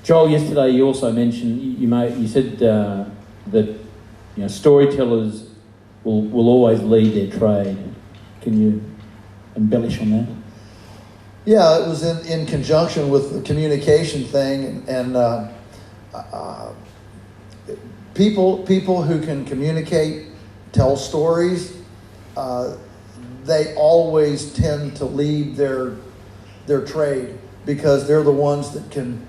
Joel, yesterday you also mentioned, you said that storytellers will always lead their trade. Can you embellish on that? Yeah, it was in conjunction with the communication thing, and people who can communicate, tell stories, they always tend to lead their trade because they're the ones that can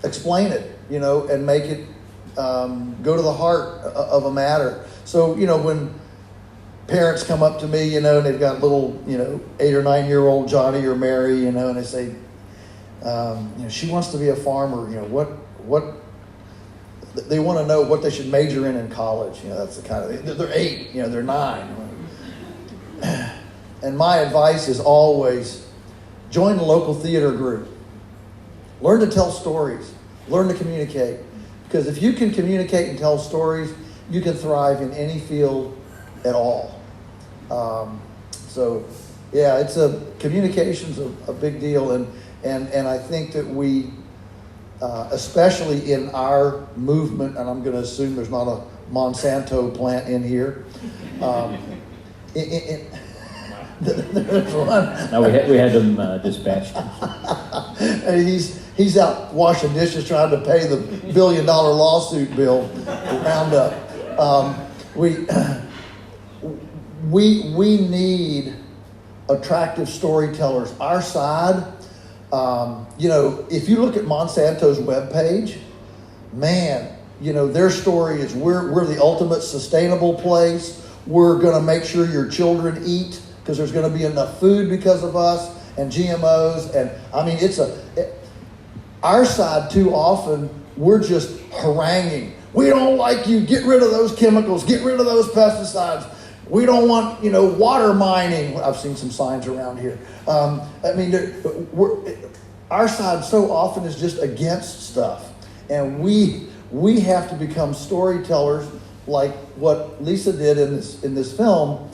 explain it, and make it go to the heart of a matter. So, when parents come up to me, and they've got little, 8 or 9 year old Johnny or Mary, and they say, she wants to be a farmer. What they want to know what they should major in college. That's the kind of they're 8, they're 9. And my advice is always join the local theater group. Learn to tell stories. Learn to communicate. Because if you can communicate and tell stories, you can thrive in any field at all. Communication's a big deal, and I think that we, especially in our movement, and I'm going to assume there's not a Monsanto plant in here. There's one. No, we had them dispatched. And he's out washing dishes trying to pay the $1 billion lawsuit bill for Roundup. We need attractive storytellers. Our side, if you look at Monsanto's webpage, man, their story is we're the ultimate sustainable place. We're going to make sure your children eat because there's going to be enough food because of us and GMOs. And I mean, our side too often, we're just haranguing. We don't like you. Get rid of those chemicals. Get rid of those pesticides. We don't want, water mining. I've seen some signs around here. Our side so often is just against stuff. And we have to become storytellers like what Lisa did in this film,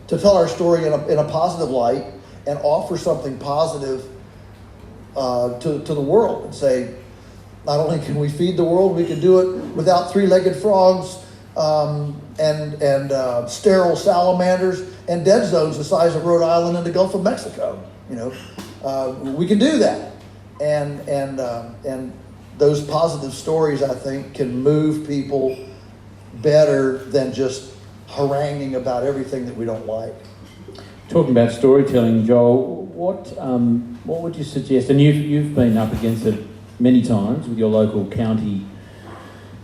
to tell our story in a positive light and offer something positive to the world, and say, not only can we feed the world, we can do it without three-legged frogs and sterile salamanders and dead zones the size of Rhode Island and the Gulf of Mexico. We can do that, and those positive stories, I think, can move people better than just haranguing about everything that we don't like. Talking about storytelling, Joel, what would you suggest? And you've been up against it many times with your local county,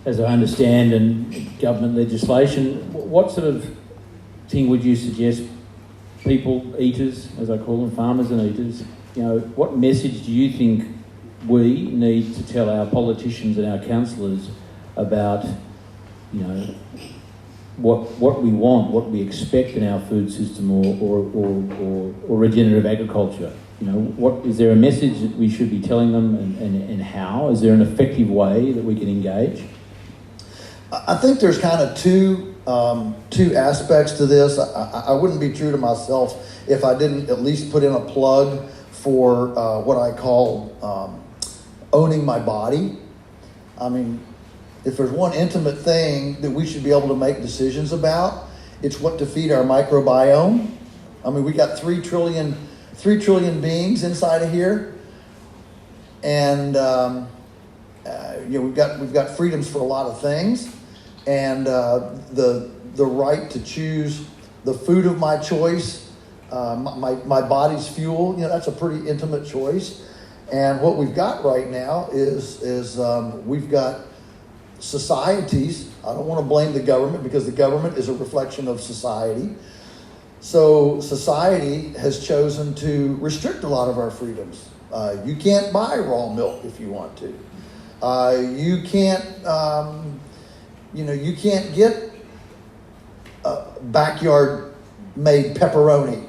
as I understand, and government legislation. What sort of thing would you suggest people, eaters, as I call them, farmers and eaters, what message do you think we need to tell our politicians and our councillors about, what we want, what we expect in our food system or regenerative agriculture? What is there a message that we should be telling them, and how? Is there an effective way that we can engage? I think there's kind of two aspects to this. I wouldn't be true to myself if I didn't at least put in a plug for what I call owning my body. I mean, if there's one intimate thing that we should be able to make decisions about, it's what to feed our microbiome. I mean, we got 3 trillion beings inside of here, and we've got freedoms for a lot of things, and the right to choose the food of my choice, my body's fuel. That's a pretty intimate choice. And what we've got right now is we've got societies. I don't want to blame the government because the government is a reflection of society. So society has chosen to restrict a lot of our freedoms. You can't buy raw milk if you want to. You can't get backyard made pepperoni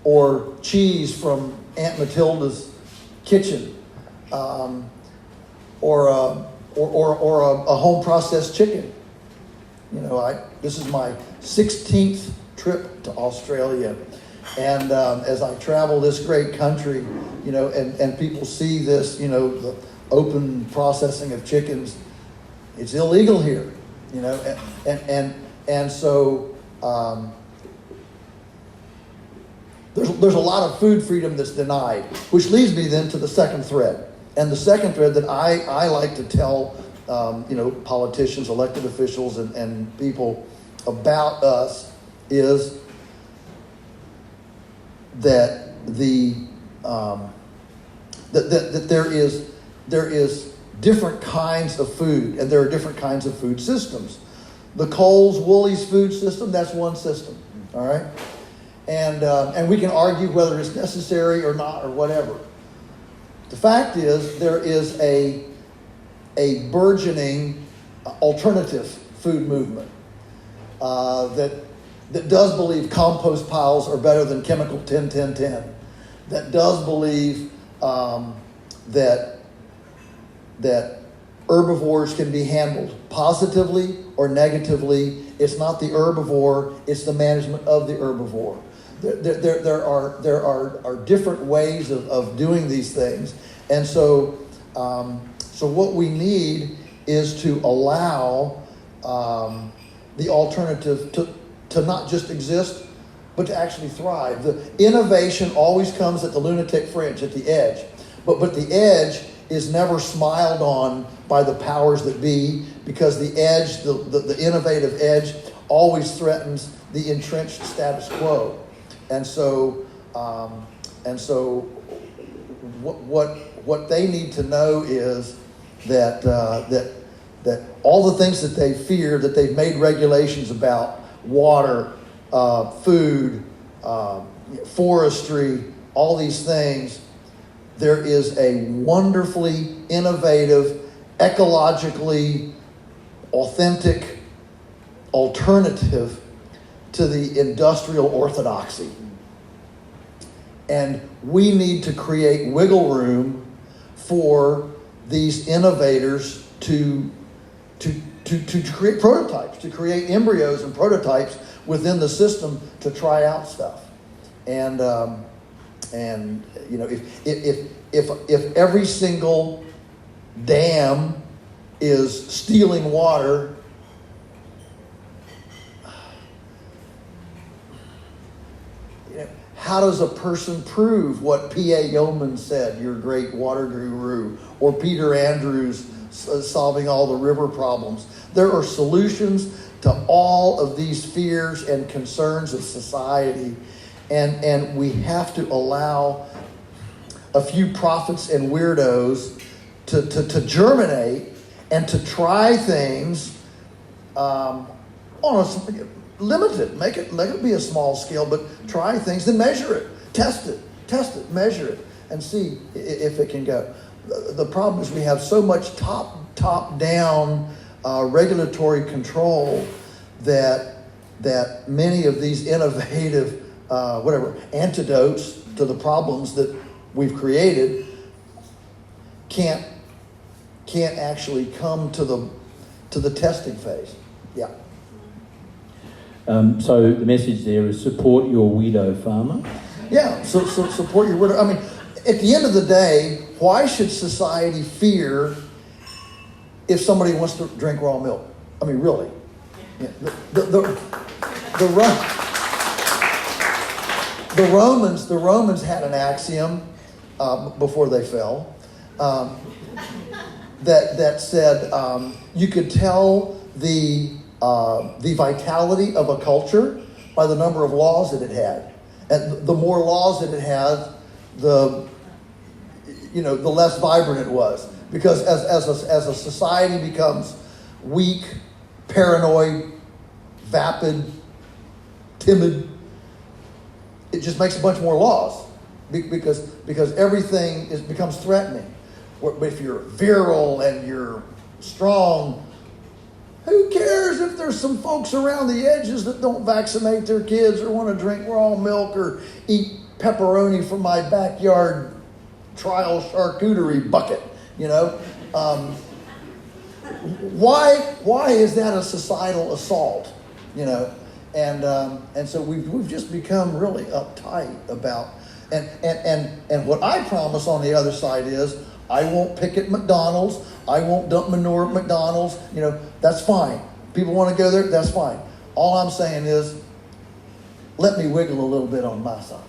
or cheese from Aunt Matilda's kitchen, or a home processed chicken. This is my 16th trip to Australia, And as I travel this great country, you know, and people see this, you know, the open processing of chickens, it's illegal here, you know, and so there's a lot of food freedom that's denied, which leads me then to the second thread. And the second thread that I like to tell, you know, politicians, elected officials, and people about us is that that there is different kinds of food, and there are different kinds of food systems. The Coles Woolies food system, that's one system, all right, and we can argue whether it's necessary or not or whatever. The fact is there is a burgeoning alternative food movement that does believe compost piles are better than chemical 10-10-10, that does believe that herbivores can be handled positively or negatively. It's not the herbivore, it's the management of the herbivore. There are different ways of doing these things. And so what we need is to allow the alternative to not just exist, but to actually thrive. The innovation always comes at the lunatic fringe, at the edge. But the edge is never smiled on by the powers that be, because the edge, the innovative edge, always threatens the entrenched status quo. And so what they need to know is that all the things that they fear, that they've made regulations about, water, food, forestry, all these things, there is a wonderfully innovative, ecologically authentic alternative to the industrial orthodoxy. And we need to create wiggle room for these innovators to create prototypes, to create embryos and prototypes within the system to try out stuff. And you know, if every single dam is stealing water, you know, how does a person prove what P.A. Yeoman said, your great water guru, or Peter Andrews solving all the river problems? There are solutions to all of these fears and concerns of society, and we have to allow a few prophets and weirdos to germinate and to try things on a limited, make it be a small scale, but try things, then measure it, test it, measure it, and see if it can go. The problem is we have so much top-down regulatory control that many of these innovative antidotes to the problems that we've created can't actually come to the testing phase. Yeah. So the message there is support your widow farmer. Yeah, so support your widow. I mean, at the end of the day, why should society fear if somebody wants to drink raw milk? I mean, really. Yeah, the Romans had an axiom before they fell that said you could tell the vitality of a culture by the number of laws that it had, and the more laws that it had, the less vibrant it was. Because as a society becomes weak, paranoid, vapid, timid, it just makes a bunch more laws because everything becomes threatening. If you're virile and you're strong, who cares if there's some folks around the edges that don't vaccinate their kids or want to drink raw milk or eat pepperoni from my backyard trial charcuterie bucket, you know? Why is that a societal assault? You know, And so we've just become really uptight about, and what I promise on the other side is, I won't pick at McDonald's, I won't dump manure at McDonald's, that's fine. People want to go there, that's fine. All I'm saying is, let me wiggle a little bit on my side.